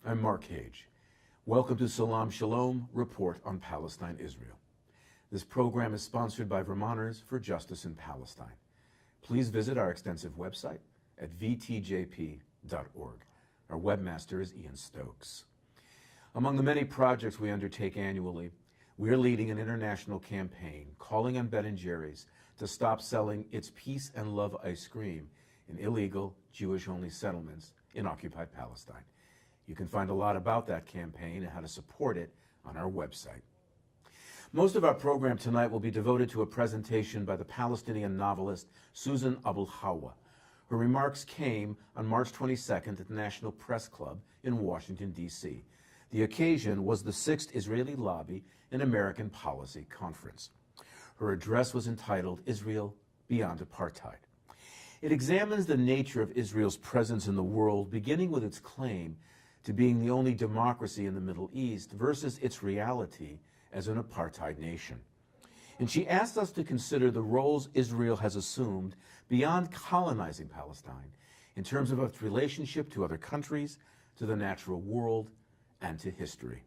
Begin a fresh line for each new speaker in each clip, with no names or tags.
I'm Mark Hage. Welcome to Salaam, Shalom, Report on Palestine, Israel. This program is sponsored by Vermonters for Justice in Palestine. Please visit our extensive website at vtjp.org. Our webmaster is Ian Stokes. Among the many projects we undertake annually, we are leading an international campaign calling on Ben & Jerry's to stop selling its peace and love ice cream in illegal Jewish-only settlements in occupied Palestine. You can find a lot about that campaign and how to support it on our website. Most of our program tonight will be devoted to a presentation by the Palestinian novelist Susan Abelhawa. Her remarks came on March 22nd at the National Press Club in Washington, D.C. The occasion was the 6th Israeli Lobby and American Policy Conference. Her address was entitled Israel Beyond Apartheid. It examines the nature of Israel's presence in the world, beginning with its claim to being the only democracy in the Middle East versus its reality as an apartheid nation. And she asked us to consider the roles Israel has assumed beyond colonizing Palestine in terms of its relationship to other countries, to the natural world, and to history.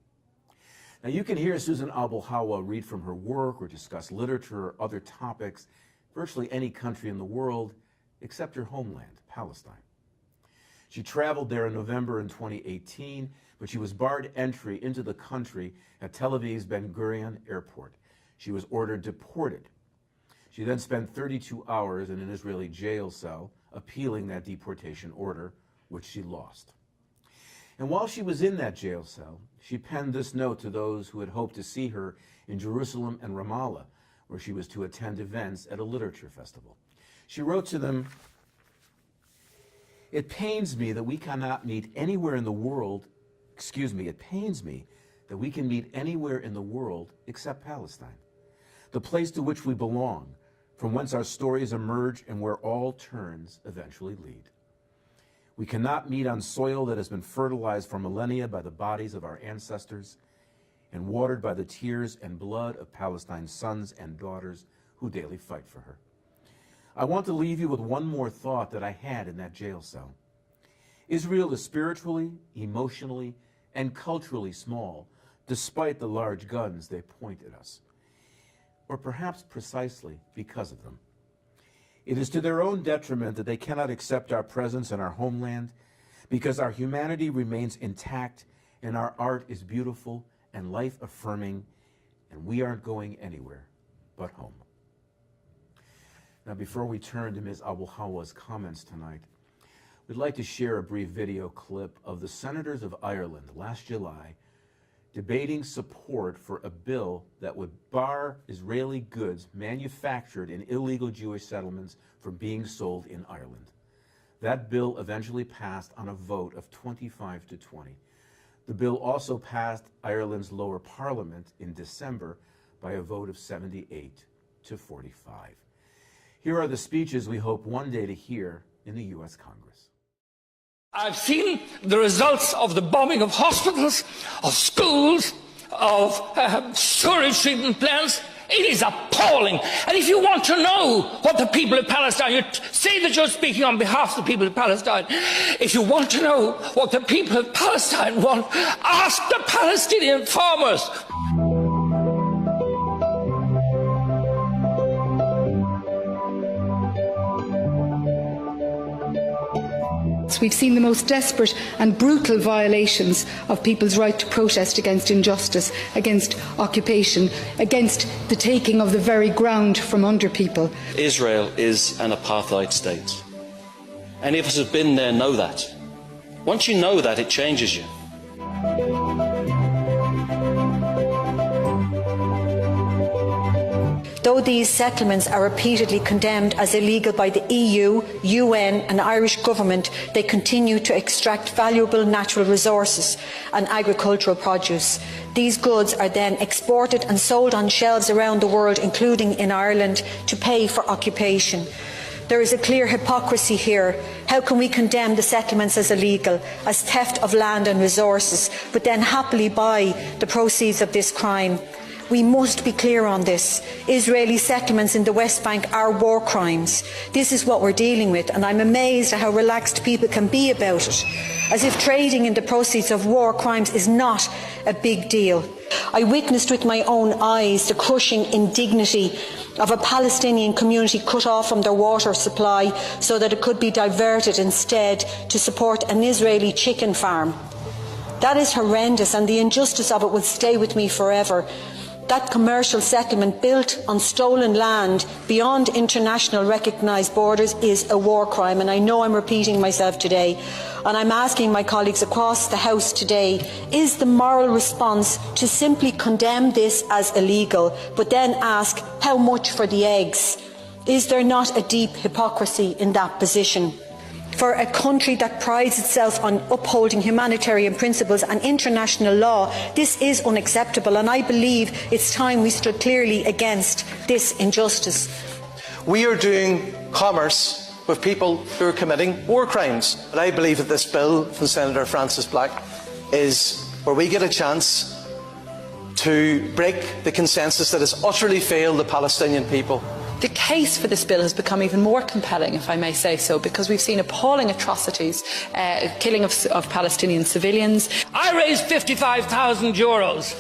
Now, you can hear Susan Abelhawa read from her work or discuss literature or other topics, virtually any country in the world, except her homeland, Palestine. She traveled there in November in 2018, but she was barred entry into the country at Tel Aviv's Ben Gurion Airport. She was ordered deported. She then spent 32 hours in an Israeli jail cell appealing that deportation order, which she lost. And while she was in that jail cell, she penned this note to those who had hoped to see her in Jerusalem and Ramallah, where she was to attend events at a literature festival. She wrote to them, "It pains me that we cannot meet anywhere in the world, it pains me that we can meet anywhere in the world except Palestine, the place to which we belong, from whence our stories emerge and where all turns eventually lead. We cannot meet on soil that has been fertilized for millennia by the bodies of our ancestors and watered by the tears and blood of Palestine's sons and daughters who daily fight for her. I want to leave you with one more thought that I had in that jail cell. Israel is spiritually, emotionally, and culturally small, despite the large guns they point at us, or perhaps precisely because of them. It is to their own detriment that they cannot accept our presence in our homeland, because our humanity remains intact and our art is beautiful and life-affirming, and we aren't going anywhere but home." Now, before we turn to Ms. Abelhawa's comments tonight, we'd like to share a brief video clip of the senators of Ireland last July debating support for a bill that would bar Israeli goods manufactured in illegal Jewish settlements from being sold in Ireland. That bill eventually passed on a vote of 25 to 20. The bill also passed Ireland's lower parliament in December by a vote of 78 to 45. Here are the speeches we hope one day to hear in the U.S. Congress.
I've seen the results of the bombing of hospitals, of schools, of sewage treatment plants. It is appalling. And if you want to know what the people of Palestine, you say that you're speaking on behalf of the people of Palestine. If you want to know what the people of Palestine want, ask the Palestinian farmers.
We've seen the most desperate and brutal violations of people's right to protest against injustice, against occupation, against the taking of the very ground from under people.
Israel is an apartheid state. Any of us who've been there know that. Once you know that, it changes you.
Though these settlements are repeatedly condemned as illegal by the EU, UN and Irish government, they continue to extract valuable natural resources and agricultural produce. These goods are then exported and sold on shelves around the world, including in Ireland, to pay for occupation. There is a clear hypocrisy here. How can we condemn the settlements as illegal, as theft of land and resources, but then happily buy the proceeds of this crime? We must be clear on this. Israeli settlements in the West Bank are war crimes. This is what we're dealing with, and I'm amazed at how relaxed people can be about it, as if trading in the proceeds of war crimes is not a big deal. I witnessed with my own eyes the crushing indignity of a Palestinian community cut off from their water supply so that it could be diverted instead to support an Israeli chicken farm. That is horrendous, and the injustice of it will stay with me forever. That commercial settlement built on stolen land beyond international recognised borders is a war crime, and I know I'm repeating myself today. And I'm asking my colleagues across the House today, is the moral response to simply condemn this as illegal, but then ask how much for the eggs? Is there not a deep hypocrisy in that position? For a country that prides itself on upholding humanitarian principles and international law, this is unacceptable, and I believe it's time we stood clearly against this injustice.
We are doing commerce with people who are committing war crimes. But I believe that this bill from Senator Francis Black is where we get a chance to break the consensus that has utterly failed the Palestinian people.
The case for this bill has become even more compelling, if I may say so, because we've seen appalling atrocities, killing of Palestinian civilians.
I raised €55,000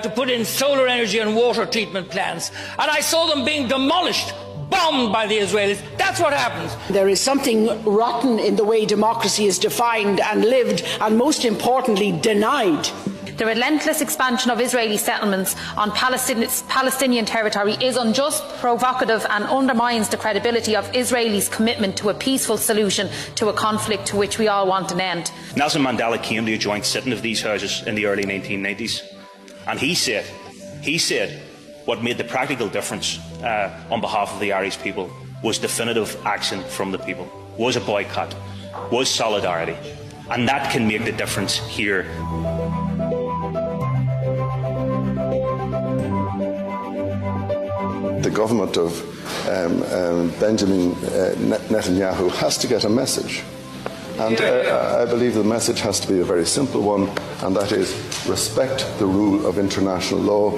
to put in solar energy and water treatment plants, and I saw them being demolished, bombed by the Israelis. That's what happens.
There is something rotten in the way democracy is defined and lived, and most importantly, denied.
The relentless expansion of Israeli settlements on Palestinian territory is unjust, provocative and undermines the credibility of Israelis' commitment to a peaceful solution to a conflict to which we all want an end.
Nelson Mandela came to a joint sitting of these houses in the early 1990s, and he said what made the practical difference on behalf of the Irish people was definitive action from the people, was a boycott, was solidarity, and that can make the difference here.
The government of Benjamin Netanyahu has to get a message. And I believe the message has to be a very simple one, and that is respect the rule of international law.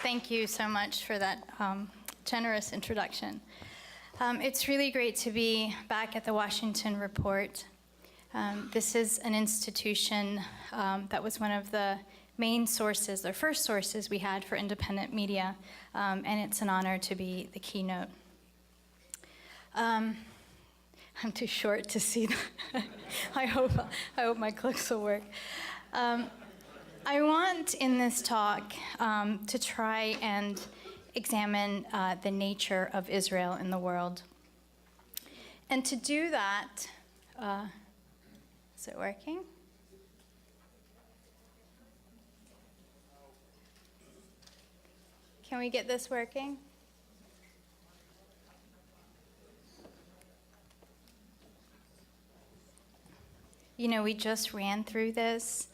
Thank you so much for that generous introduction. It's really great to be back at the Washington Report. This is an institution that was one of the main sources, or first sources we had for independent media, and it's an honor to be the keynote. I'm too short to see that. I hope my clicks will work. I want in this talk to try and examine the nature of Israel in the world. And to do that, is it working? Can we get this working? You know, we just ran through this.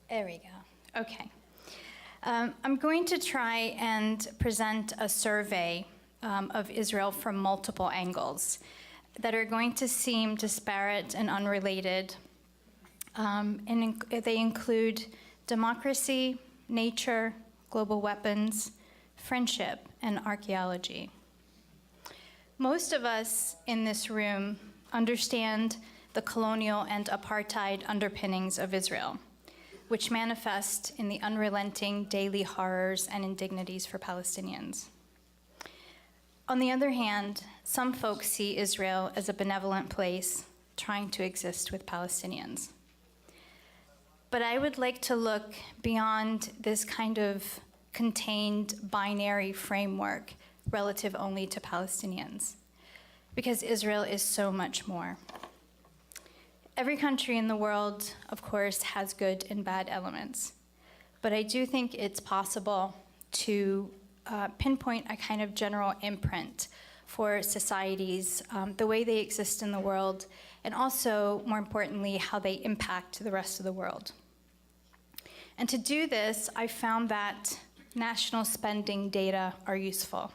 There we go. Okay. I'm going to try and present a survey of Israel from multiple angles that are going to seem disparate and unrelated. And they include democracy, nature, global weapons, friendship, and archaeology. Most of us in this room understand the colonial and apartheid underpinnings of Israel, which manifest in the unrelenting daily horrors and indignities for Palestinians. On the other hand, some folks see Israel as a benevolent place trying to exist with Palestinians. But I would like to look beyond this kind of contained binary framework relative only to Palestinians, because Israel is so much more. Every country in the world, of course, has good and bad elements, but I do think it's possible to pinpoint a kind of general imprint for societies, the way they exist in the world, and also, more importantly, how they impact the rest of the world. And to do this, I found that national spending data are useful.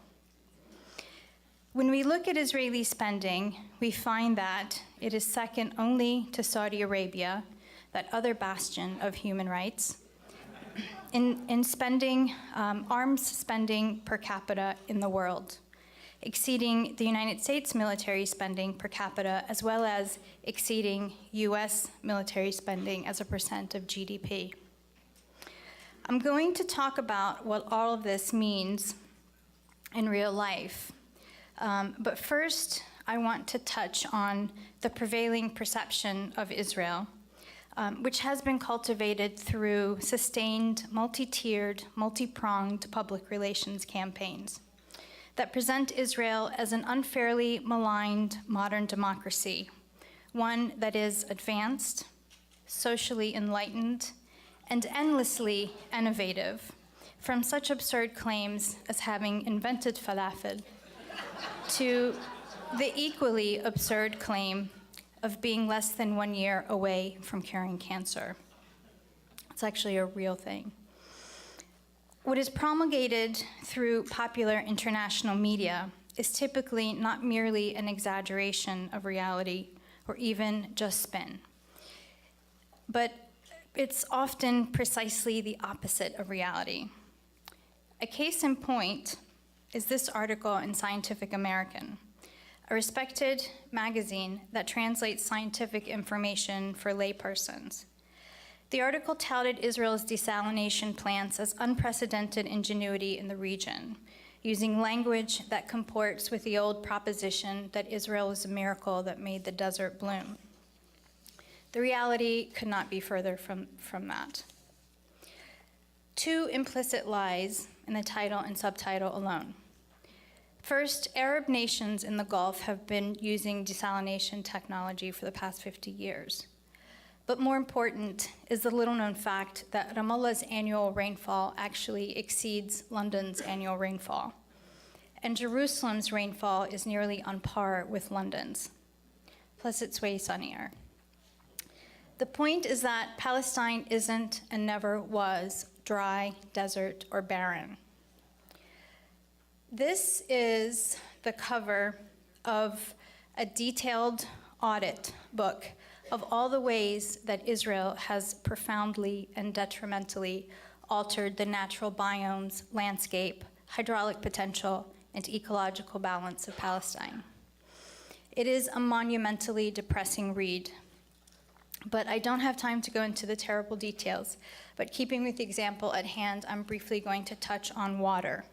When we look at Israeli spending, we find that it is second only to Saudi Arabia, that other bastion of human rights, in spending, arms spending per capita in the world, exceeding the United States military spending per capita, as well as exceeding US military spending as a percent of GDP. I'm going to talk about what all of this means in real life. But first, I want to touch on the prevailing perception of Israel, which has been cultivated through sustained, multi-tiered, multi-pronged public relations campaigns that present Israel as an unfairly maligned modern democracy, one that is advanced, socially enlightened, and endlessly innovative, from such absurd claims as having invented falafel to the equally absurd claim of being less than 1 year away from curing cancer. It's actually a real thing. What is promulgated through popular international media is typically not merely an exaggeration of reality or even just spin, but it's often precisely the opposite of reality. A case in point is this article in Scientific American, a respected magazine that translates scientific information for laypersons. The article touted Israel's desalination plants as unprecedented ingenuity in the region, using language that comports with the old proposition that Israel was a miracle that made the desert bloom. The reality could not be further from that. Two implicit lies in the title and subtitle alone. First, Arab nations in the Gulf have been using desalination technology for the past 50 years. But more important is the little-known fact that Ramallah's annual rainfall actually exceeds London's annual rainfall, and Jerusalem's rainfall is nearly on par with London's. Plus, it's way sunnier. The point is that Palestine isn't and never was dry, desert, or barren. This is the cover of a detailed audit book of all the ways that Israel has profoundly and detrimentally altered the natural biomes, landscape, hydraulic potential, and ecological balance of Palestine. It is a monumentally depressing read, but I don't have time to go into the terrible details. But keeping with the example at hand, I'm briefly going to touch on water.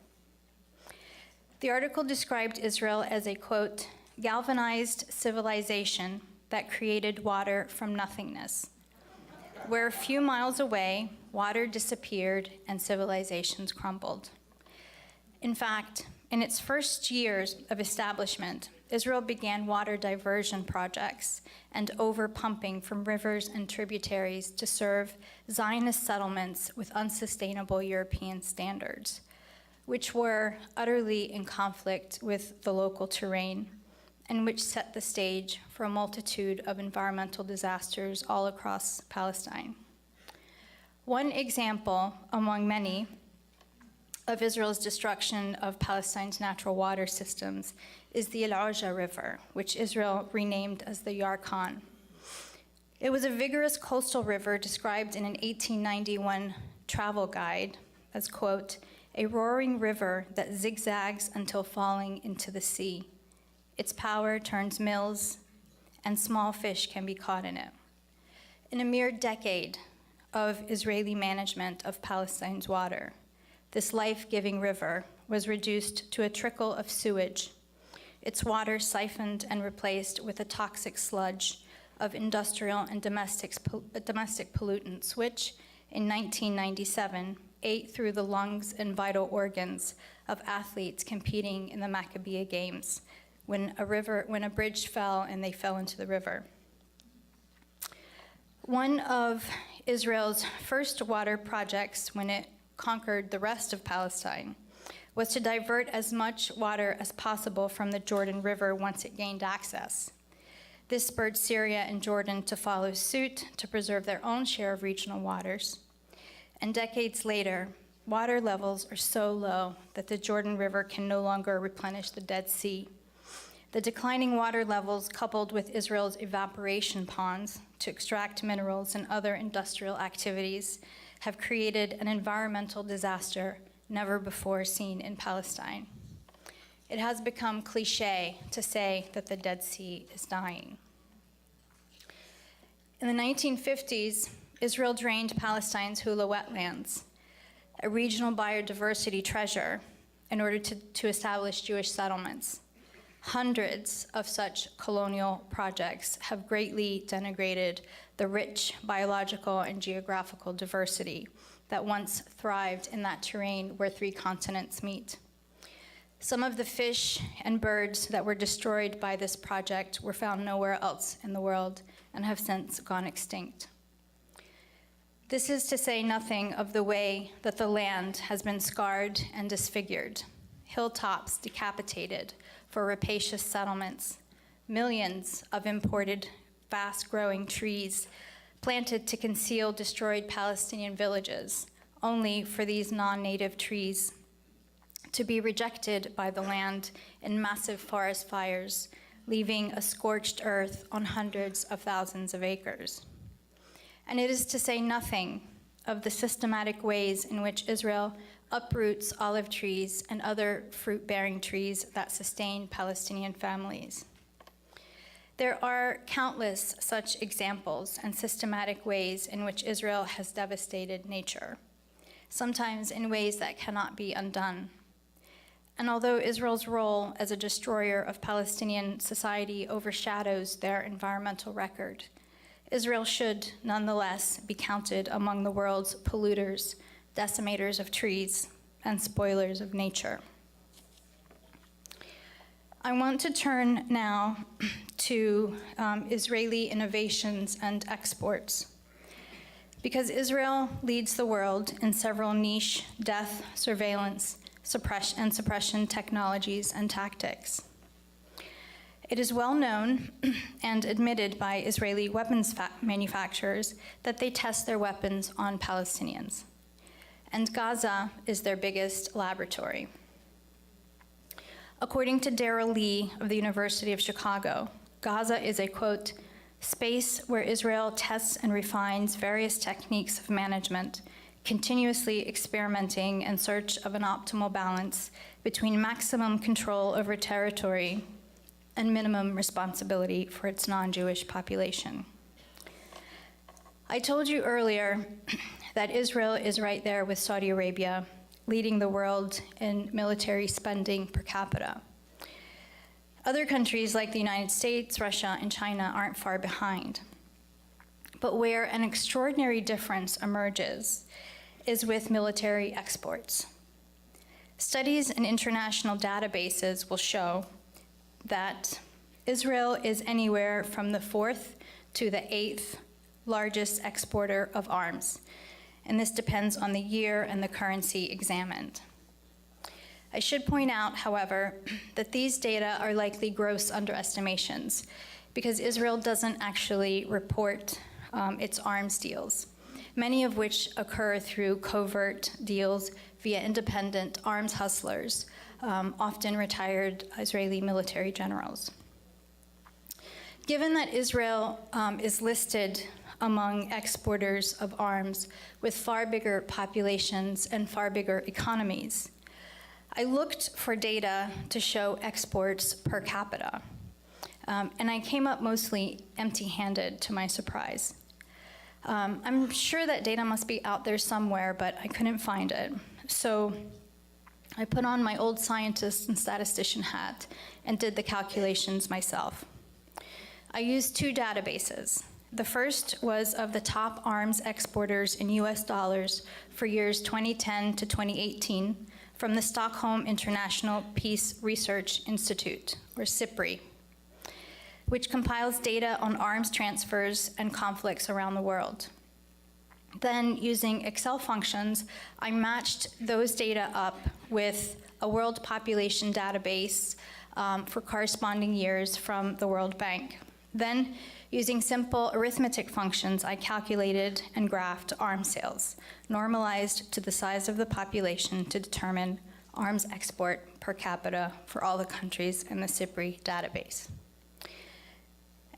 The article described Israel as a, quote, galvanized civilization that created water from nothingness, where a few miles away, water disappeared and civilizations crumbled. In fact, in its first years of establishment, Israel began water diversion projects and overpumping from rivers and tributaries to serve Zionist settlements with unsustainable European standards, which were utterly in conflict with the local terrain and which set the stage for a multitude of environmental disasters all across Palestine. One example among many of Israel's destruction of Palestine's natural water systems is the El Auja River, which Israel renamed as the Yarkon. It was a vigorous coastal river described in an 1891 travel guide as, quote, a roaring river that zigzags until falling into the sea. Its power turns mills, and small fish can be caught in it. In a mere decade of Israeli management of Palestine's water, this life-giving river was reduced to a trickle of sewage, its water siphoned and replaced with a toxic sludge of industrial and domestic pollutants, which, in 1997, ate through the lungs and vital organs of athletes competing in the Maccabiah Games when a bridge fell and they fell into the river. One of Israel's first water projects when it conquered the rest of Palestine was to divert as much water as possible from the Jordan River once it gained access. This spurred Syria and Jordan to follow suit to preserve their own share of regional waters. And decades later, water levels are so low that the Jordan River can no longer replenish the Dead Sea. The declining water levels, coupled with Israel's evaporation ponds to extract minerals and other industrial activities, have created an environmental disaster never before seen in Palestine. It has become cliché to say that the Dead Sea is dying. In the 1950s, Israel drained Palestine's Hula wetlands, a regional biodiversity treasure, in order to establish Jewish settlements. Hundreds of such colonial projects have greatly denigrated the rich biological and geographical diversity that once thrived in that terrain where 3 continents meet. Some of the fish and birds that were destroyed by this project were found nowhere else in the world and have since gone extinct. This is to say nothing of the way that the land has been scarred and disfigured, hilltops decapitated for rapacious settlements, millions of imported fast-growing trees planted to conceal destroyed Palestinian villages, only for these non-native trees to be rejected by the land in massive forest fires, leaving a scorched earth on hundreds of thousands of acres. And it is to say nothing of the systematic ways in which Israel uproots olive trees and other fruit-bearing trees that sustain Palestinian families. There are countless such examples and systematic ways in which Israel has devastated nature, sometimes in ways that cannot be undone. And although Israel's role as a destroyer of Palestinian society overshadows their environmental record, Israel should nonetheless be counted among the world's polluters, decimators of trees, and spoilers of nature. I want to turn now to Israeli innovations and exports, because Israel leads the world in several niche death, surveillance, suppression technologies and tactics. It is well known and admitted by Israeli weapons manufacturers that they test their weapons on Palestinians. And Gaza is their biggest laboratory. According to Daryl Lee of the University of Chicago, Gaza is a, quote, space where Israel tests and refines various techniques of management, continuously experimenting in search of an optimal balance between maximum control over territory and minimum responsibility for its non-Jewish population. I told you earlier that Israel is right there with Saudi Arabia, leading the world in military spending per capita. Other countries like the United States, Russia, and China aren't far behind. But where an extraordinary difference emerges is with military exports. Studies in international databases will show that Israel is anywhere from the 4th to the 8th largest exporter of arms, and this depends on the year and the currency examined. I should point out, however, that these data are likely gross underestimations, because Israel doesn't actually report its arms deals, many of which occur through covert deals via independent arms hustlers, often retired Israeli military generals. Given that Israel is listed among exporters of arms with far bigger populations and far bigger economies, I looked for data to show exports per capita, and I came up mostly empty-handed, to my surprise. I'm sure that data must be out there somewhere, but I couldn't find it. So I put on my old scientist and statistician hat and did the calculations myself. I used 2 databases. The first was of the top arms exporters in US dollars for years 2010 to 2018 from the Stockholm International Peace Research Institute, or SIPRI, which compiles data on arms transfers and conflicts around the world. Then, using Excel functions, I matched those data up with a world population database for corresponding years from the World Bank. Then, using simple arithmetic functions, I calculated and graphed arms sales, normalized to the size of the population to determine arms export per capita for all the countries in the SIPRI database.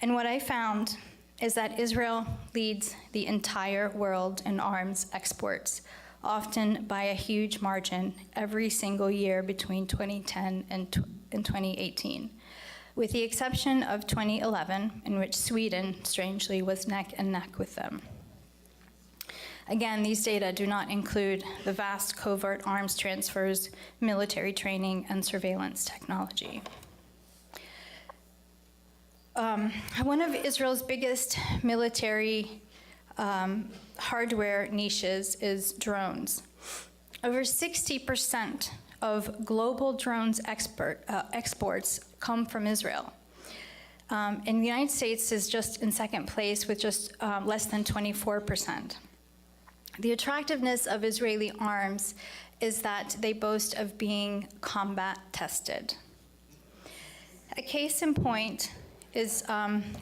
And what I found is that Israel leads the entire world in arms exports, often by a huge margin, every single year between 2010 and 2018. With the exception of 2011, in which Sweden, strangely, was neck and neck with them. Again, these data do not include the vast covert arms transfers, military training, and surveillance technology. One of Israel's biggest military hardware niches is drones. Over 60% of global drones exports come from Israel. And the United States is just in second place with just less than 24%. The attractiveness of Israeli arms is that they boast of being combat tested. A case in point is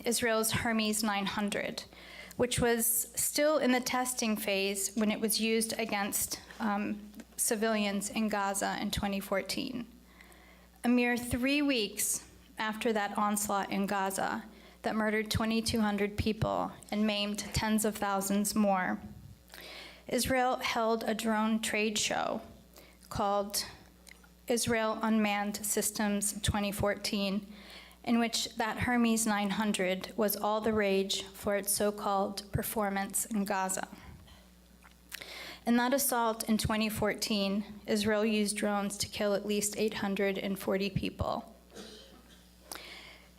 Israel's Hermes 900, which was still in the testing phase when it was used against civilians in Gaza in 2014. A mere 3 weeks after that onslaught in Gaza that murdered 2,200 people and maimed tens of thousands more, Israel held a drone trade show called Israel Unmanned Systems 2014, in which that Hermes 900 was all the rage for its so-called performance in Gaza. In that assault in 2014, Israel used drones to kill at least 840 people.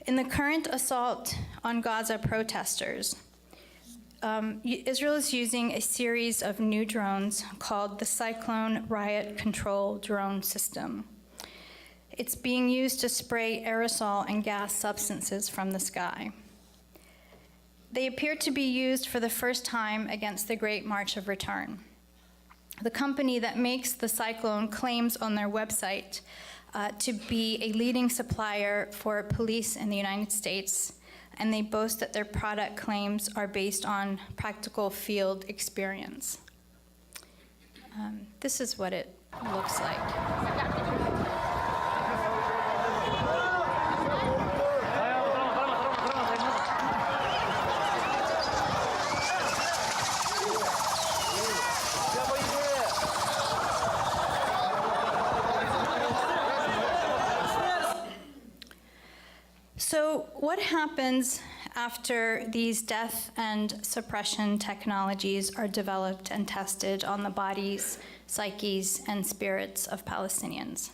In the current assault on Gaza protesters, Israel is using a series of new drones called the Cyclone Riot Control Drone System. It's being used to spray aerosol and gas substances from the sky. They appear to be used for the first time against the Great March of Return. The company that makes the Cyclone claims on their website to be a leading supplier for police in the United States, and they boast that their product claims are based on practical field experience. This is what it looks like. So what happens after these death and suppression technologies are developed and tested on the bodies, psyches, and spirits of Palestinians?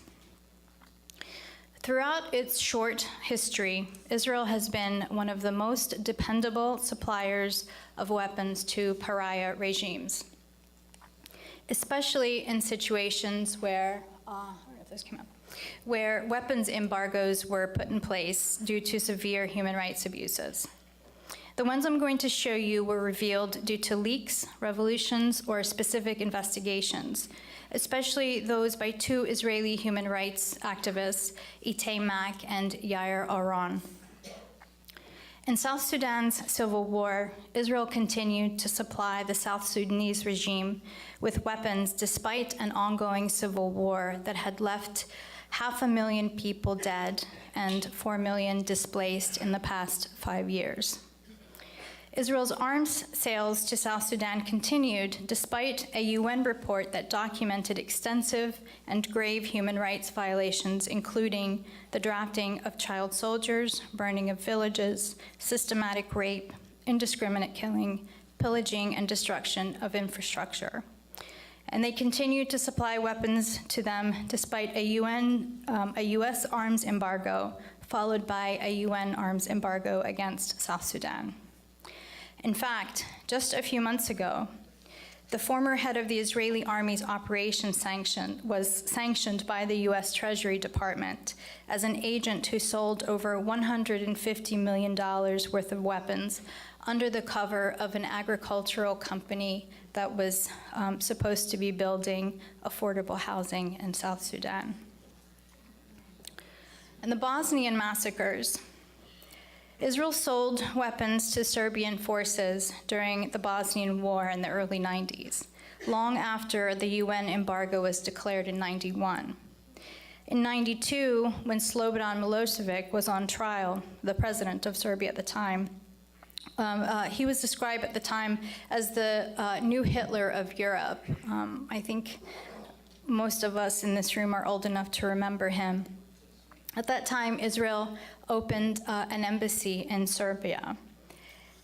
Throughout its short history, Israel has been one of the most dependable suppliers of weapons to pariah regimes, especially in situations where, I don't know if this came up, where weapons embargoes were put in place due to severe human rights abuses. The ones I'm going to show you were revealed due to leaks, revolutions, or specific investigations, especially those by two Israeli human rights activists, Itay Mack and Yair Aron. In South Sudan's civil war, Israel continued to supply the South Sudanese regime with weapons despite an ongoing civil war that had left 500,000 people dead and 4 million displaced in the past 5 years. Israel's arms sales to South Sudan continued despite a UN report that documented extensive and grave human rights violations, including the drafting of child soldiers, burning of villages, systematic rape, indiscriminate killing, pillaging, and destruction of infrastructure. And they continued to supply weapons to them despite a US arms embargo, followed by a UN arms embargo against South Sudan. In fact, just a few months ago, the former head of the Israeli Army's operation was sanctioned by the US Treasury Department as an agent who sold over $150 million worth of weapons under the cover of an agricultural company that was supposed to be building affordable housing in South Sudan. And the Bosnian massacres, Israel sold weapons to Serbian forces during the Bosnian War in the early 90s, long after the UN embargo was declared in 91. In 92, when Slobodan Milosevic was on trial, the president of Serbia at the time, he was described at the time as the new Hitler of Europe. I think most of us in this room are old enough to remember him. At that time, Israel opened an embassy in Serbia.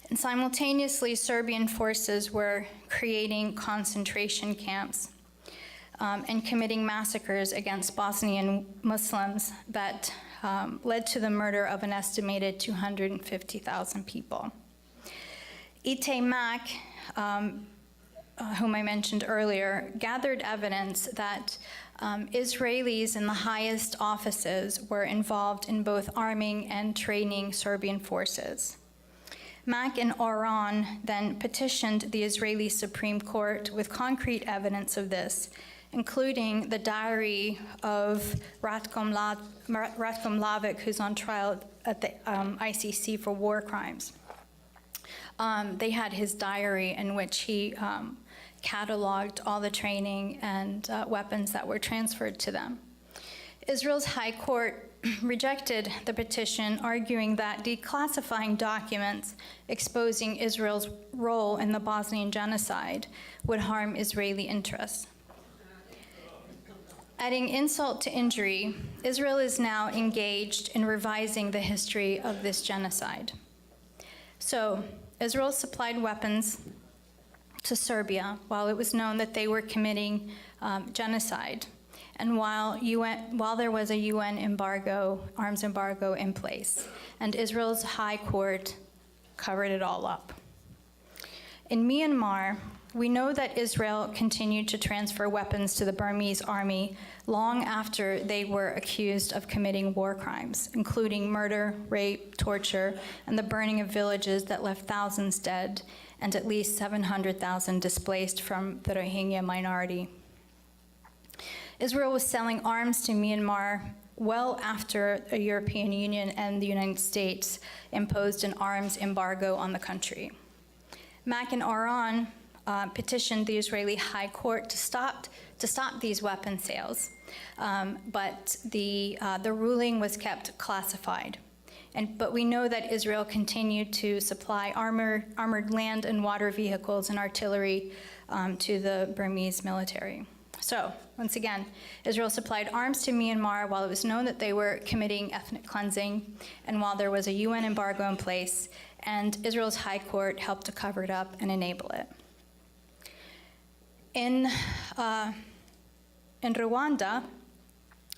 And simultaneously, Serbian forces were creating concentration camps and committing massacres against Bosnian Muslims that led to the murder of an estimated 250,000 people. Ite Mak, whom I mentioned earlier, gathered evidence that Israelis in the highest offices were involved in both arming and training Serbian forces. Mak and Oran then petitioned the Israeli Supreme Court with concrete evidence of this, including the diary of Ratko Mladic, who's on trial at the ICC for war crimes. They had his diary in which he cataloged all the training and weapons that were transferred to them. Israel's High Court rejected the petition, arguing that declassifying documents exposing Israel's role in the Bosnian genocide would harm Israeli interests. Adding insult to injury, Israel is now engaged in revising the history of this genocide. So, Israel supplied weapons to Serbia while it was known that they were committing genocide, and while there was a UN embargo, arms embargo in place, and Israel's High Court covered it all up. In Myanmar, we know that Israel continued to transfer weapons to the Burmese army long after they were accused of committing war crimes, including murder, rape, torture, and the burning of villages that left thousands dead and at least 700,000 displaced from the Rohingya minority. Israel was selling arms to Myanmar well after the European Union and the United States imposed an arms embargo on the country. Mak and Oran petitioned the Israeli High Court to stop these weapon sales, but the ruling was kept classified. But we know that Israel continued to supply armored land and water vehicles and artillery to the Burmese military. So, once again, Israel supplied arms to Myanmar while it was known that they were committing ethnic cleansing and while there was a UN embargo in place, and Israel's High Court helped to cover it up and enable it. In Rwanda,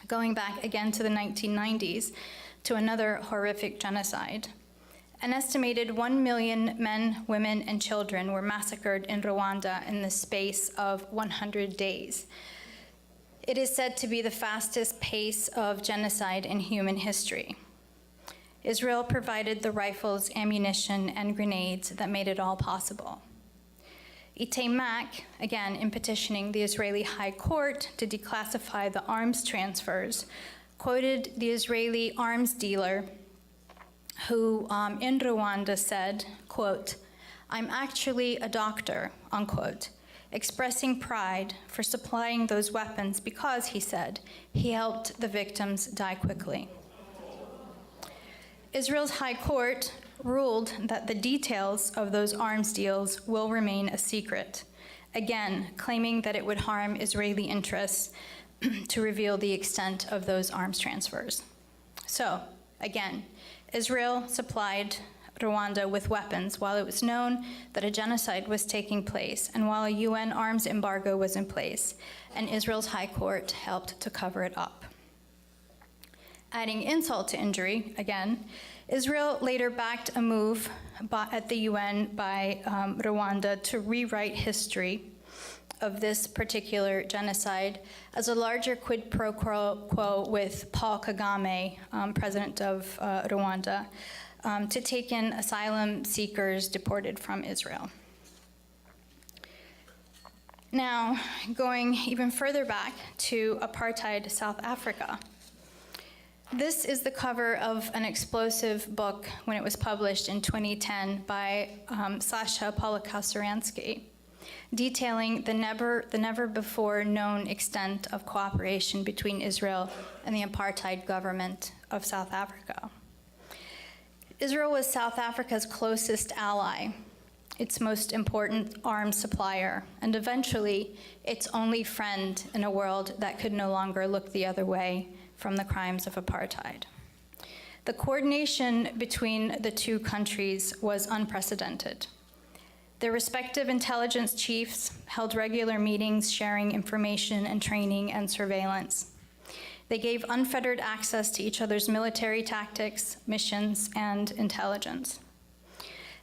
going back again to the 1990s, to another horrific genocide, an estimated 1 million men, women, and children were massacred in Rwanda in the space of 100 days. It is said to be the fastest pace of genocide in human history. Israel provided the rifles, ammunition, and grenades that made it all possible. Ite Mak, again in petitioning the Israeli High Court to declassify the arms transfers, quoted the Israeli arms dealer who in Rwanda said, quote, "I'm actually a doctor," unquote, expressing pride for supplying those weapons because, he said, he helped the victims die quickly. Israel's High Court ruled that the details of those arms deals will remain a secret, again, claiming that it would harm Israeli interests to reveal the extent of those arms transfers. So, again, Israel supplied Rwanda with weapons while it was known that a genocide was taking place and while a UN arms embargo was in place, and Israel's High Court helped to cover it up. Adding insult to injury, again, Israel later backed a move at the UN by Rwanda to rewrite history of this particular genocide as a larger quid pro quo with Paul Kagame, president of Rwanda, to take in asylum seekers deported from Israel. Now, going even further back to apartheid South Africa, This is the cover of an explosive book when it was published in 2010 by Sasha Polakasuransky, detailing the never before known extent of cooperation between Israel and the apartheid government of South Africa. Israel was South Africa's closest ally, its most important arms supplier, and eventually its only friend in a world that could no longer look the other way from the crimes of apartheid. The coordination between the two countries was unprecedented. Their respective intelligence chiefs held regular meetings sharing information and training and surveillance. They gave unfettered access to each other's military tactics, missions, and intelligence.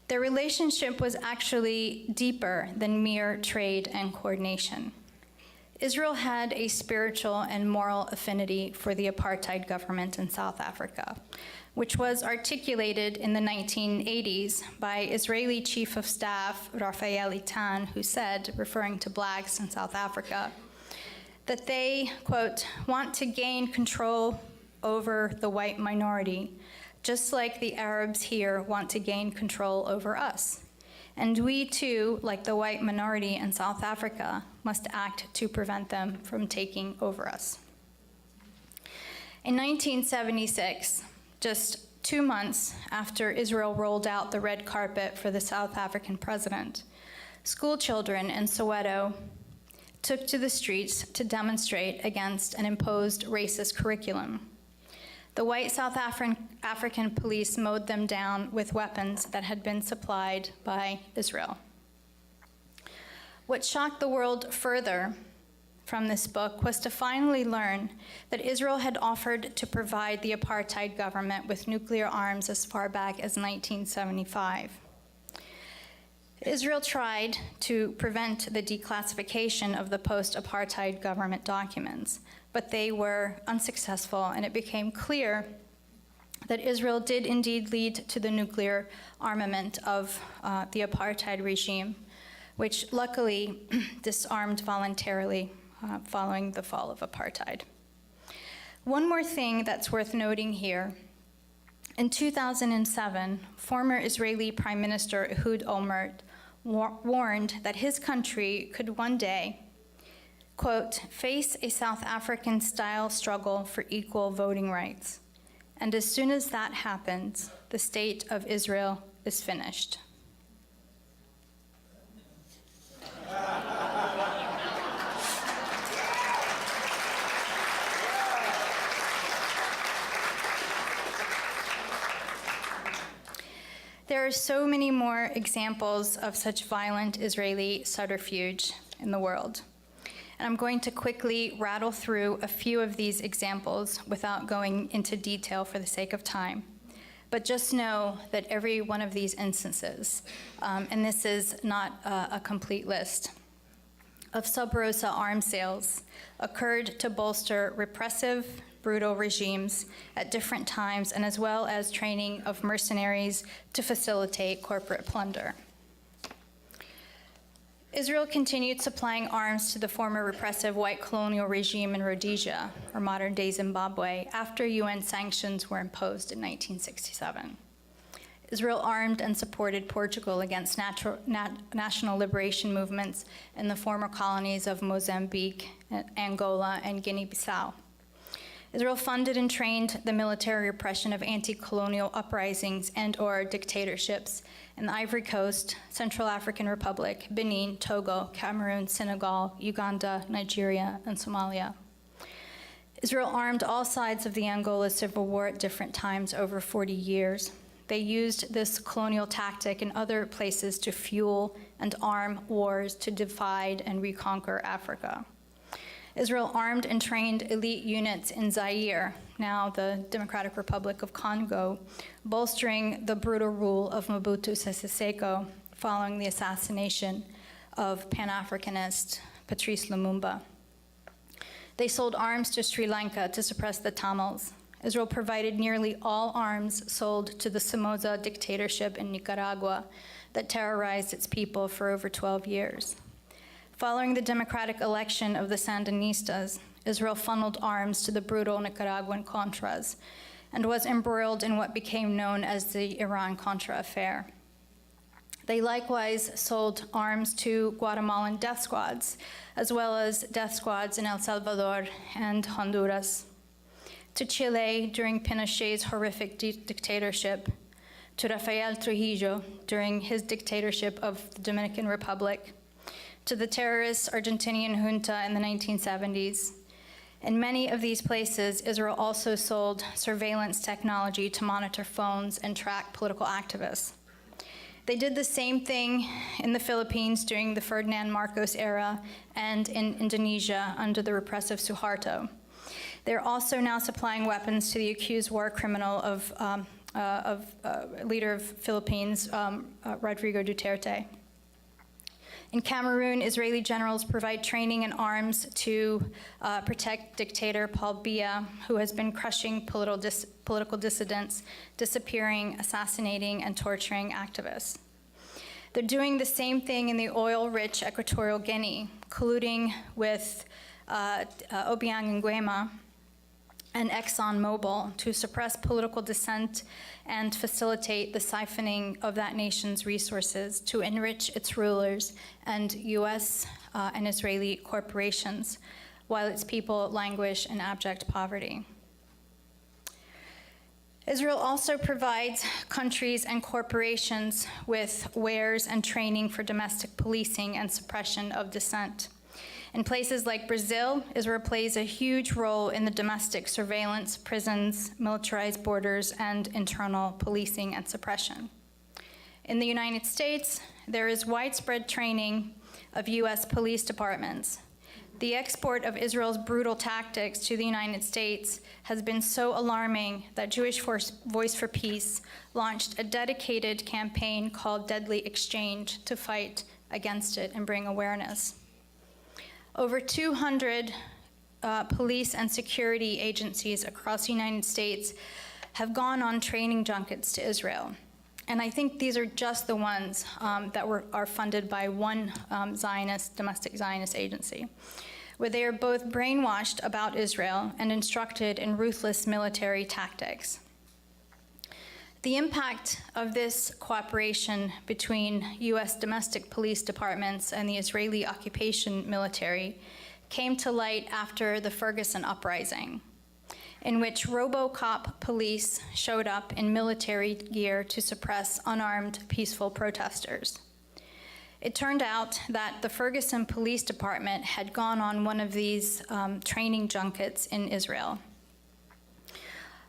Their relationship was actually deeper than mere trade and coordination. Israel had a spiritual and moral affinity for the apartheid government in South Africa, which was articulated in the 1980s by Israeli Chief of Staff Raphael Itan, who said, referring to blacks in South Africa, that they, quote, want to gain control over the white minority, just like the Arabs here want to gain control over us. And we too, like the white minority in South Africa, must act to prevent them from taking over us. In 1976, just 2 months after Israel rolled out the red carpet for the South African president, school children in Soweto took to the streets to demonstrate against an imposed racist curriculum. The white South African police mowed them down with weapons that had been supplied by Israel. What shocked the world further from this book was to finally learn that Israel had offered to provide the apartheid government with nuclear arms as far back as 1975. Israel tried to prevent the declassification of the post-apartheid government documents, but they were unsuccessful, and it became clear that Israel did indeed lead to the nuclear armament of the apartheid regime, which luckily disarmed voluntarily following the fall of apartheid. One more thing that's worth noting here. In 2007, former Israeli Prime Minister Ehud Olmert warned that his country could one day, quote, face a South African-style struggle for equal voting rights. And as soon as that happens, the state of Israel is finished. There are so many more examples of such violent Israeli subterfuge in the world. And I'm going to quickly rattle through a few of these examples without going into detail for the sake of time. But just know that every one of these instances, and this is not a complete list, of sub rosa arms sales occurred to bolster repressive, brutal regimes at different times, and as well as training of mercenaries to facilitate corporate plunder. Israel continued supplying arms to the former repressive white colonial regime in Rhodesia, or modern-day Zimbabwe, after UN sanctions were imposed in 1967. Israel armed and supported Portugal against national liberation movements in the former colonies of Mozambique, Angola, and Guinea-Bissau. Israel funded and trained the military repression of anti-colonial uprisings and/or dictatorships in the Ivory Coast, Central African Republic, Benin, Togo, Cameroon, Senegal, Uganda, Nigeria, and Somalia. Israel armed all sides of the Angola civil war at different times over 40 years. They used this colonial tactic in other places to fuel and arm wars to divide and reconquer Africa. Israel armed and trained elite units in Zaire, now the Democratic Republic of Congo, bolstering the brutal rule of Mobutu Sese Seko following the assassination of Pan-Africanist Patrice Lumumba. They sold arms to Sri Lanka to suppress the Tamils. Israel provided nearly all arms sold to the Somoza dictatorship in Nicaragua that terrorized its people for over 12 years. Following the democratic election of the Sandinistas, Israel funneled arms to the brutal Nicaraguan Contras and was embroiled in what became known as the Iran-Contra affair. They likewise sold arms to Guatemalan death squads, as well as death squads in El Salvador and Honduras, to Chile during Pinochet's horrific dictatorship, to Rafael Trujillo during his dictatorship of the Dominican Republic, to the terrorist Argentinian junta in the 1970s. In many of these places, Israel also sold surveillance technology to monitor phones and track political activists. They did the same thing in the Philippines during the Ferdinand Marcos era and in Indonesia under the repressive Suharto. They're also now supplying weapons to the accused war criminal of leader of Philippines, Rodrigo Duterte. In Cameroon, Israeli generals provide training and arms to protect dictator Paul Biya, who has been crushing political dissidents, disappearing, assassinating, and torturing activists. They're doing the same thing in the oil-rich Equatorial Guinea, colluding with Obiang Nguema and ExxonMobil to suppress political dissent and facilitate the siphoning of that nation's resources to enrich its rulers and U.S. And Israeli corporations, while its people languish in abject poverty. Israel also provides countries and corporations with wares and training for domestic policing and suppression of dissent. In places like Brazil, Israel plays a huge role in the domestic surveillance, prisons, militarized borders, and internal policing and suppression. In the United States, there is widespread training of U.S. police departments. The export of Israel's brutal tactics to the United States has been so alarming that Jewish Voice for Peace launched a dedicated campaign called Deadly Exchange to fight against it and bring awareness. Over 200 police and security agencies across the United States have gone on training junkets to Israel. And I think these are just the ones that are funded by one domestic Zionist agency, where they are both brainwashed about Israel and instructed in ruthless military tactics. The impact of this cooperation between U.S. domestic police departments and the Israeli occupation military came to light after the Ferguson uprising, in which RoboCop police showed up in military gear to suppress unarmed, peaceful protesters. It turned out that the Ferguson Police Department had gone on one of these training junkets in Israel.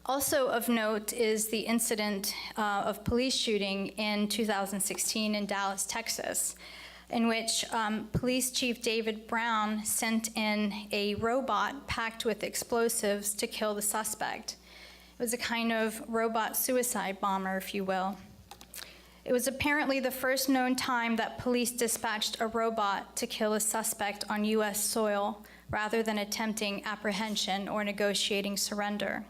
Also of note is the incident of police shooting in 2016 in Dallas, Texas, in which Police Chief David Brown sent in a robot packed with explosives to kill the suspect. It was a kind of robot suicide bomber, if you will. It was apparently the first known time that police dispatched a robot to kill a suspect on U.S. soil rather than attempting apprehension or negotiating surrender.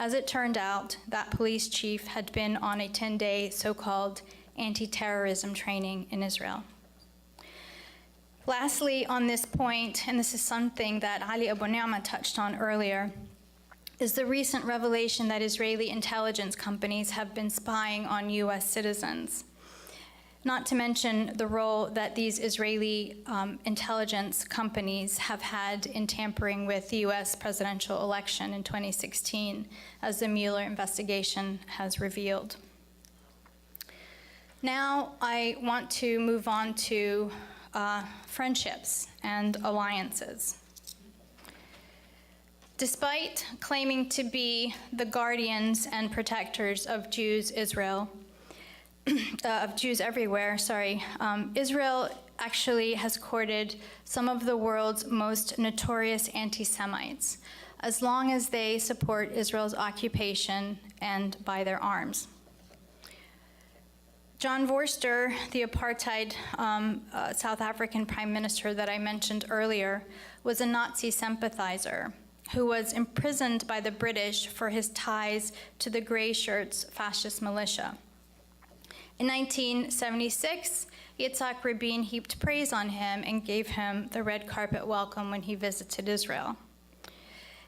As it turned out, that police chief had been on a 10-day so-called anti-terrorism training in Israel. Lastly, on this point, and this is something that Ali Abu Ni'ma touched on earlier, is the recent revelation that Israeli intelligence companies have been spying on U.S. citizens. Not to mention the role that these Israeli intelligence companies have had in tampering with the U.S. presidential election in 2016, as the Mueller investigation has revealed. Now I want to move on to friendships and alliances. Despite claiming to be the guardians and protectors of Jews everywhere, Israel actually has courted some of the world's most notorious anti-Semites, as long as they support Israel's occupation and buy their arms. John Vorster, the apartheid South African prime minister that I mentioned earlier, was a Nazi sympathizer who was imprisoned by the British for his ties to the Grey Shirts fascist militia. In 1976, Yitzhak Rabin heaped praise on him and gave him the red carpet welcome when he visited Israel.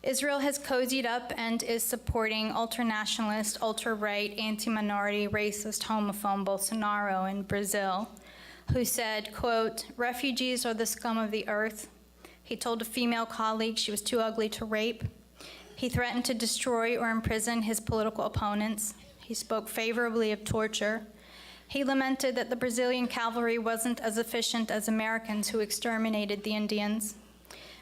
Israel has cozied up and is supporting ultra-nationalist, ultra-right, anti-minority, racist, homophobe Bolsonaro in Brazil, who said, quote, "Refugees are the scum of the earth." He told a female colleague she was too ugly to rape. He threatened to destroy or imprison his political opponents. He spoke favorably of torture. He lamented that the Brazilian cavalry wasn't as efficient as Americans who exterminated the Indians.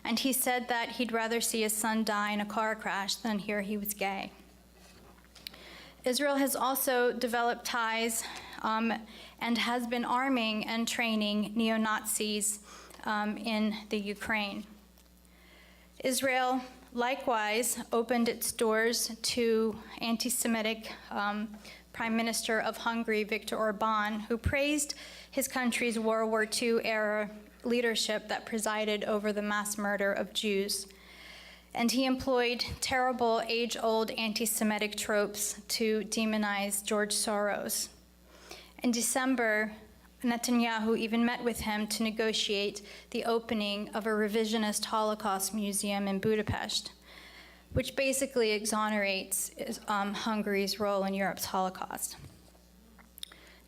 And he said that he'd rather see his son die in a car crash than hear he was gay. Israel has also developed ties and has been arming and training neo-Nazis in the Ukraine. Israel likewise opened its doors to anti-Semitic Prime Minister of Hungary, Viktor Orban, who praised his country's World War II-era leadership that presided over the mass murder of Jews. And he employed terrible, age-old anti-Semitic tropes to demonize George Soros. In December, Netanyahu even met with him to negotiate the opening of a revisionist Holocaust museum in Budapest, which basically exonerates Hungary's role in Europe's Holocaust.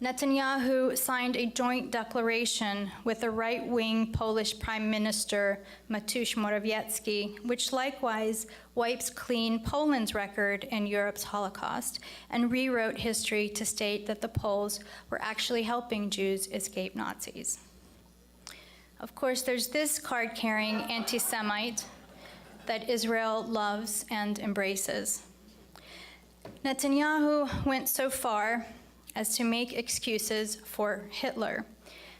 Netanyahu signed a joint declaration with the right-wing Polish Prime Minister Mateusz Morawiecki, which likewise wipes clean Poland's record in Europe's Holocaust and rewrote history to state that the Poles were actually helping Jews escape Nazis. Of course, there's this card-carrying anti-Semite that Israel loves and embraces. Netanyahu went so far as to make excuses for Hitler,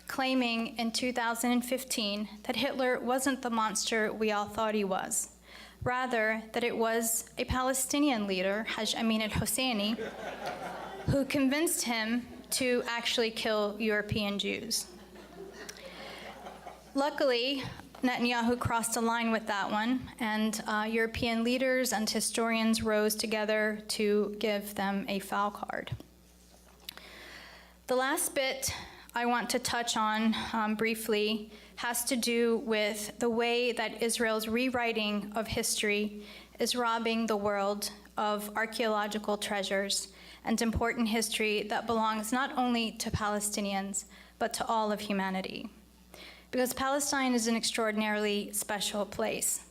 claiming in 2015 that Hitler wasn't the monster we all thought he was, rather that it was a Palestinian leader, Haj Amin al-Husseini, who convinced him to actually kill European Jews. Luckily, Netanyahu crossed a line with that one, and European leaders and historians rose together to give them a foul card. The last bit I want to touch on briefly has to do with the way that Israel's rewriting of history is robbing the world of archaeological treasures and important history that belongs not only to Palestinians, but to all of humanity. Because Palestine is an extraordinarily special place.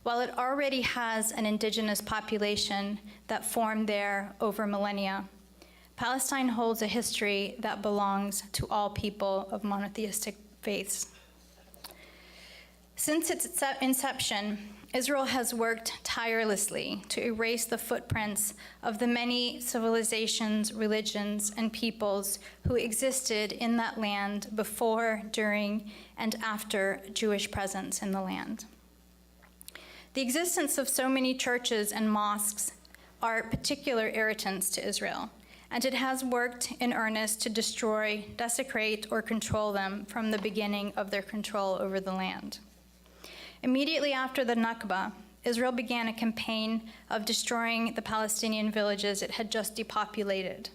While it already has an indigenous population that formed there over millennia, Palestine holds a history that belongs to all people of monotheistic faiths. Since its inception, Israel has worked tirelessly to erase the footprints of the many civilizations, religions, and peoples who existed in that land before, during, and after Jewish presence in the land. The existence of so many churches and mosques are particular irritants to Israel, and it has worked in earnest to destroy, desecrate, or control them from the beginning of their control over the land. Immediately after the Nakba, Israel began a campaign of destroying the Palestinian villages it had just depopulated,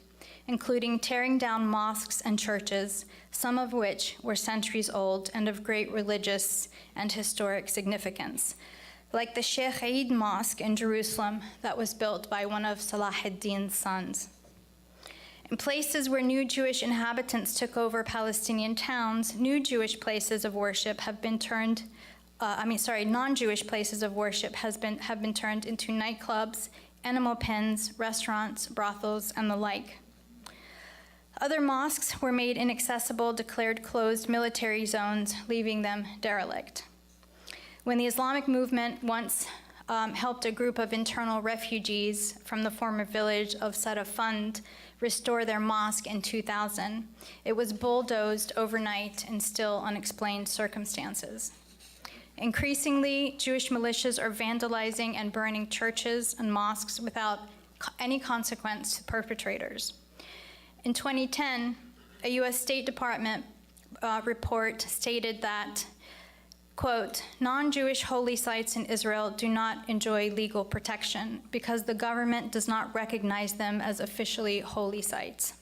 including tearing down mosques and churches, some of which were centuries old and of great religious and historic significance, like the Sheikh Eid Mosque in Jerusalem that was built by one of Salah ad-Din's sons. In places where new Jewish inhabitants took over Palestinian towns, non-Jewish places of worship have been turned into nightclubs, animal pens, restaurants, brothels, and the like. Other mosques were made inaccessible, declared closed military zones, leaving them derelict. When the Islamic movement once helped a group of internal refugees from the former village of Sarafand restore their mosque in 2000, it was bulldozed overnight in still unexplained circumstances. Increasingly, Jewish militias are vandalizing and burning churches and mosques without any consequence to perpetrators. In 2010, a U.S. State Department report stated that, quote, non-Jewish holy sites in Israel do not enjoy legal protection because the government does not recognize them as officially holy sites.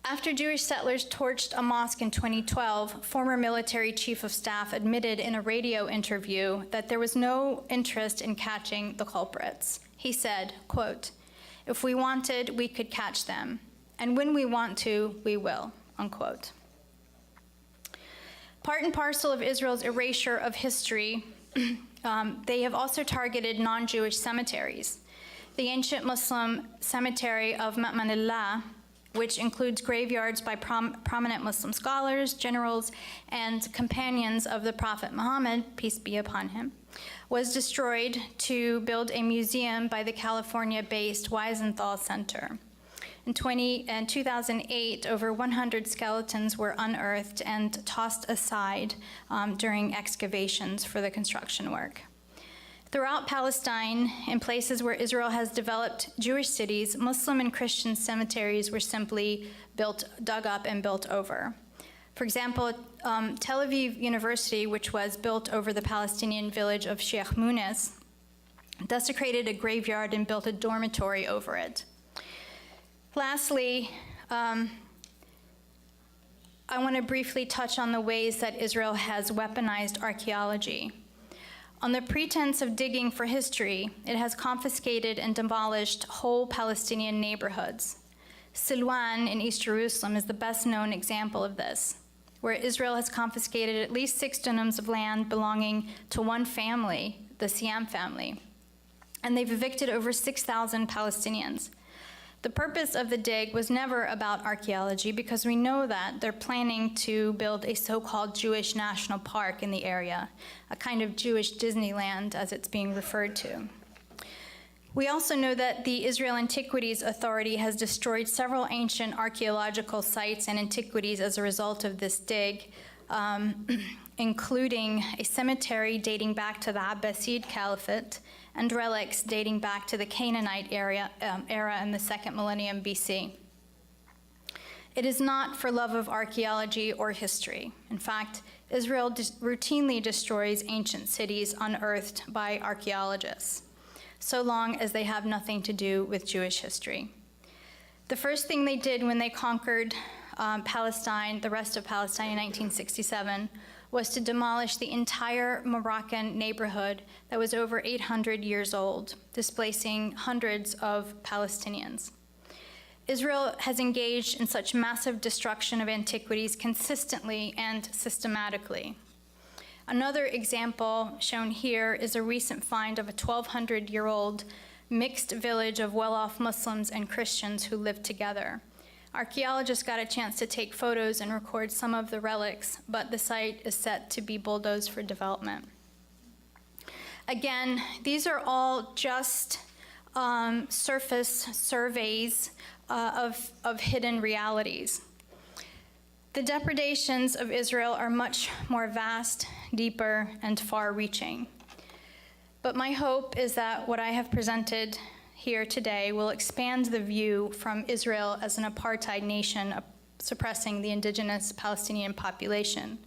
After Jewish settlers torched a mosque in 2012, former military chief of staff admitted in a radio interview that there was no interest in catching the culprits. He said, quote, "If we wanted, we could catch them. And when we want to, we will," unquote. Part and parcel of Israel's erasure of history, they have also targeted non-Jewish cemeteries. The ancient Muslim cemetery of Ma'manillah, which includes graveyards by prominent Muslim scholars, generals, and companions of the Prophet Muhammad, peace be upon him, was destroyed to build a museum by the California-based Wiesenthal Center. In 2008, over 100 skeletons were unearthed and tossed aside during excavations for the construction work. Throughout Palestine, in places where Israel has developed Jewish cities, Muslim and Christian cemeteries were simply dug up and built over. For example, Tel Aviv University, which was built over the Palestinian village of Sheikh Munis, desecrated a graveyard and built a dormitory over it. Lastly, I want to briefly touch on the ways that Israel has weaponized archaeology. On the pretense of digging for history, it has confiscated and demolished whole Palestinian neighborhoods. Silwan in East Jerusalem is the best known example of this, where Israel has confiscated at least 6 dunams of land belonging to one family, the Siam family, and they've evicted over 6,000 Palestinians. The purpose of the dig was never about archaeology because we know that they're planning to build a so-called Jewish national park in the area, a kind of Jewish Disneyland as it's being referred to. We also know that the Israel Antiquities Authority has destroyed several ancient archaeological sites and antiquities as a result of this dig, including a cemetery dating back to the Abbasid Caliphate and relics dating back to the Canaanite era in the 2nd millennium BC. It is not for love of archaeology or history. In fact, Israel routinely destroys ancient cities unearthed by archaeologists, so long as they have nothing to do with Jewish history. The first thing they did when they conquered Palestine, the rest of Palestine in 1967, was to demolish the entire Moroccan neighborhood that was over 800 years old, displacing hundreds of Palestinians. Israel has engaged in such massive destruction of antiquities consistently and systematically. Another example shown here is a recent find of a 1,200-year-old mixed village of well-off Muslims and Christians who lived together. Archaeologists got a chance to take photos and record some of the relics, but the site is set to be bulldozed for development. Again, these are all just surface surveys of hidden realities. The depredations of Israel are much more vast, deeper, and far-reaching. But my hope is that what I have presented here today will expand the view from Israel as an apartheid nation suppressing the indigenous Palestinian population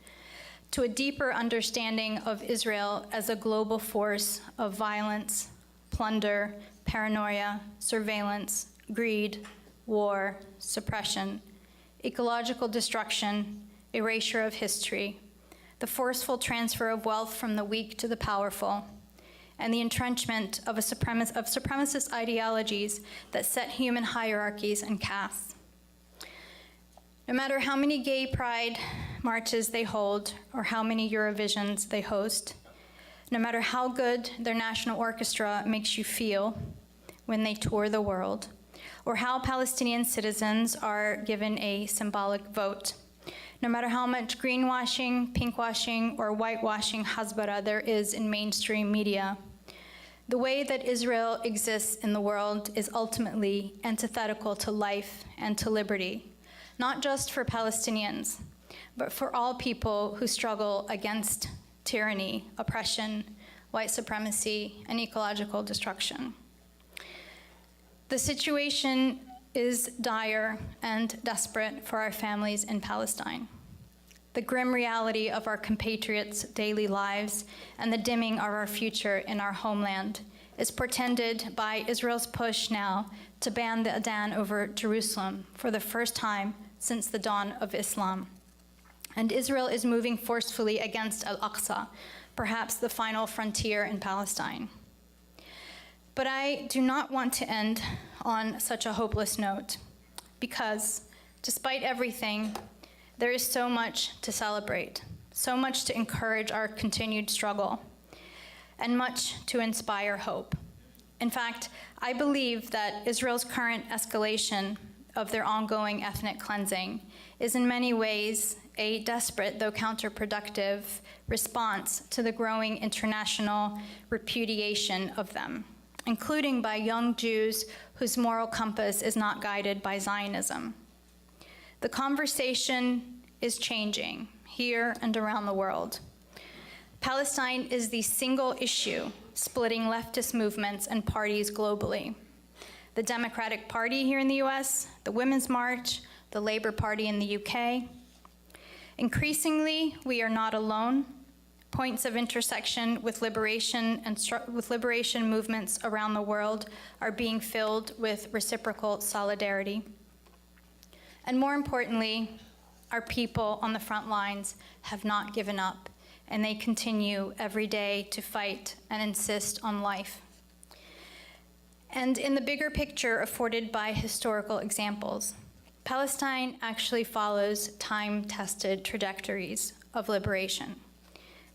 to a deeper understanding of Israel as a global force of violence, plunder, paranoia, surveillance, greed, war, suppression, ecological destruction, erasure of history, the forceful transfer of wealth from the weak to the powerful, and the entrenchment of supremacist ideologies that set human hierarchies and castes. No matter how many gay pride marches they hold or how many Eurovisions they host, no matter how good their national orchestra makes you feel when they tour the world, or how Palestinian citizens are given a symbolic vote, no matter how much greenwashing, pinkwashing, or whitewashing Hasbara there is in mainstream media, the way that Israel exists in the world is ultimately antithetical to life and to liberty, not just for Palestinians, but for all people who struggle against tyranny, oppression, white supremacy, and ecological destruction. The situation is dire and desperate for our families in Palestine. The grim reality of our compatriots' daily lives and the dimming of our future in our homeland is portended by Israel's push now to ban the Adhan over Jerusalem for the first time since the dawn of Islam. And Israel is moving forcefully against Al-Aqsa, perhaps the final frontier in Palestine. But I do not want to end on such a hopeless note, because despite everything, there is so much to celebrate, so much to encourage our continued struggle, and much to inspire hope. In fact, I believe that Israel's current escalation of their ongoing ethnic cleansing is in many ways a desperate, though counterproductive, response to the growing international repudiation of them, including by young Jews whose moral compass is not guided by Zionism. The conversation is changing here and around the world. Palestine is the single issue splitting leftist movements and parties globally. The Democratic Party here in the US, the Women's March, the Labour Party in the UK. Increasingly, we are not alone. Points of intersection with liberation movements around the world are being filled with reciprocal solidarity. And more importantly, our people on the front lines have not given up, and they continue every day to fight and insist on life. And in the bigger picture afforded by historical examples, Palestine actually follows time-tested trajectories of liberation.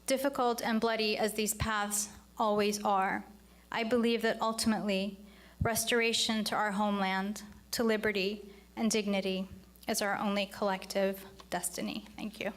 Difficult and bloody as these paths always are, I believe that ultimately, restoration to our homeland, to liberty and dignity, is our only collective destiny. Thank you.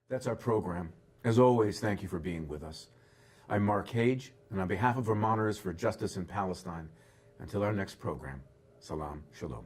That's our program. As always, thank you for being with us. I'm Mark Hage, and on behalf of Vermonters for Justice in Palestine, until our next program, Salam, Shalom.